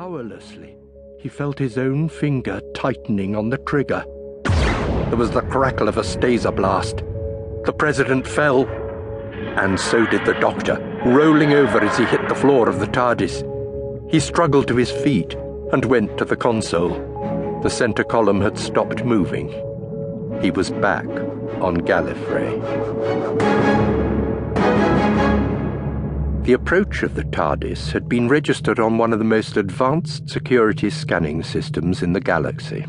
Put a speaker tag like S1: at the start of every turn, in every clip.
S1: Powerlessly, he felt his own finger tightening on the trigger. There was the crackle of a staser blast. The President fell, and so did the Doctor, rolling over as he hit the floor of the TARDIS. He struggled to his feet and went to the console. The center column had stopped moving. He was back on Gallifrey. The approach of the TARDIS had been registered on one of the most advanced security scanning systems in the galaxy.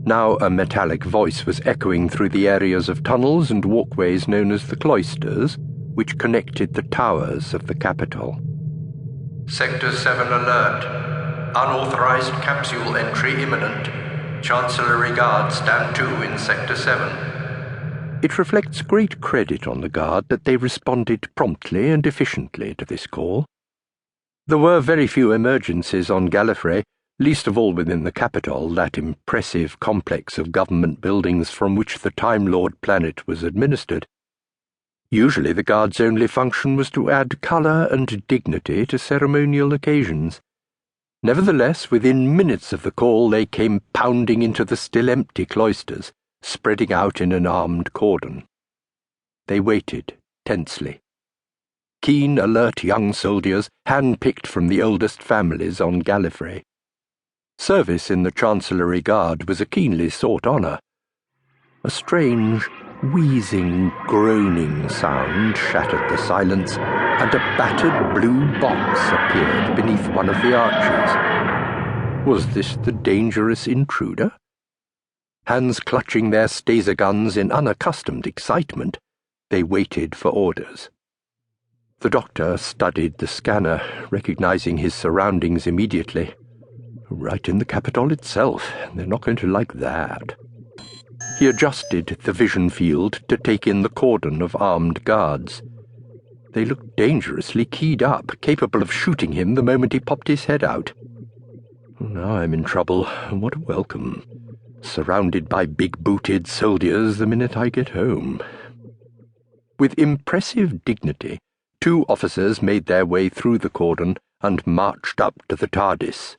S1: Now a metallic voice was echoing through the areas of tunnels and walkways known as the cloisters, which connected the towers of the capital.
S2: Sector 7 alert. Unauthorized capsule entry imminent. Chancellery Guard stand to in Sector 7.
S1: It reflects great credit on the Guard that they responded promptly and efficiently to this call. There were very few emergencies on Gallifrey, least of all within the capital, that impressive complex of government buildings from which the Time Lord planet was administered. Usually the Guard's only function was to add colour and dignity to ceremonial occasions. Nevertheless, within minutes of the call they came pounding into the still empty cloisters, spreading out in an armed cordon. They waited, tensely. Keen, alert young soldiers, hand-picked from the oldest families on Gallifrey. Service in the Chancellery Guard was a keenly sought honour. A strange, wheezing, groaning sound shattered the silence, and a battered blue box appeared beneath one of the arches. Was this the dangerous intruder? Hands clutching their staser guns in unaccustomed excitement, they waited for orders. The Doctor studied the scanner, recognizing his surroundings immediately. Right in the capital itself. They're not going to like that. He adjusted the vision field to take in the cordon of armed guards. They looked dangerously keyed up, capable of shooting him the moment he popped his head out. Now I'm in trouble. What a welcome. Surrounded by big-booted soldiers the minute I get home. With impressive dignity, two officers made their way through the cordon and marched up to the TARDIS.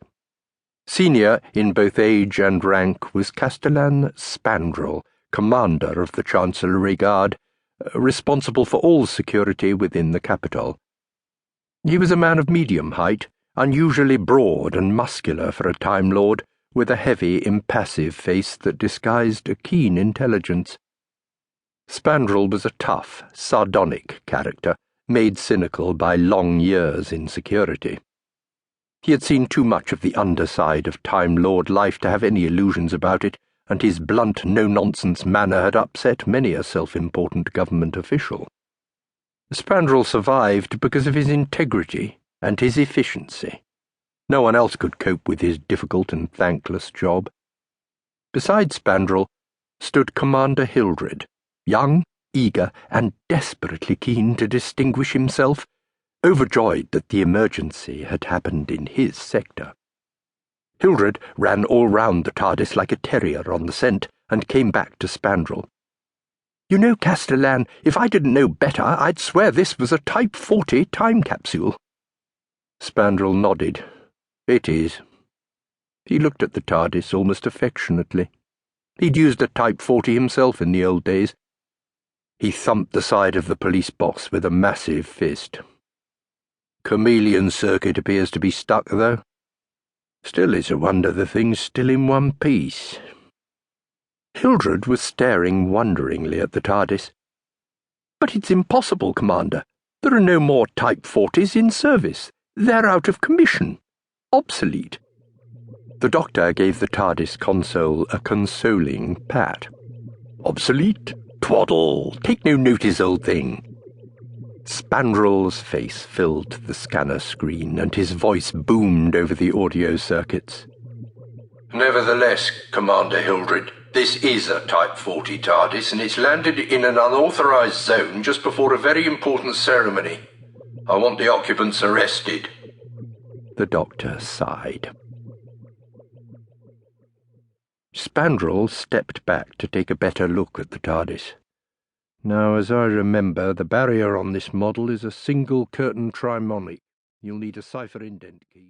S1: Senior in both age and rank was Castellan Spandrel, commander of the Chancellery Guard, responsible for all security within the capital. He was a man of medium height, unusually broad and muscular for a Time Lord, with a heavy, impassive face that disguised a keen intelligence. Spandrel was a tough, sardonic character, made cynical by long years in security. He had seen too much of the underside of Time Lord life to have any illusions about it, and his blunt, no-nonsense manner had upset many a self-important government official. Spandrel survived because of his integrity and his efficiency. No one else could cope with his difficult and thankless job. Beside Spandrel stood Commander Hildred, young, eager, and desperately keen to distinguish himself, overjoyed that the emergency had happened in his sector. Hildred ran all round the TARDIS like a terrier on the scent and came back to Spandrel. "You know, Castellan, if I didn't know better, I'd swear this was a Type 40 time capsule." Spandrel nodded. "It is." He looked at the TARDIS almost affectionately. He'd used a Type 40 himself in the old days. He thumped the side of the police box with a massive fist. "Chameleon circuit appears to be stuck, though. Still, it's a wonder the thing's still in one piece." Hildred was staring wonderingly at the TARDIS. "But it's impossible, Commander. There are no more Type 40s in service. They're out of commission. Obsolete." The Doctor gave the TARDIS console a consoling pat. "Obsolete? Twaddle! Take no notice, old thing." Spandrel's face filled the scanner screen, and his voice boomed over the audio circuits. "Nevertheless, Commander Hildred, this is a Type 40 TARDIS, and it's landed in an unauthorized zone just before a very important ceremony. I want the occupants arrested." The Doctor sighed. Spandrel stepped back to take a better look at the TARDIS. "Now, as I remember, the barrier on this model is a single curtain trimonic. You'll need a cipher indent key."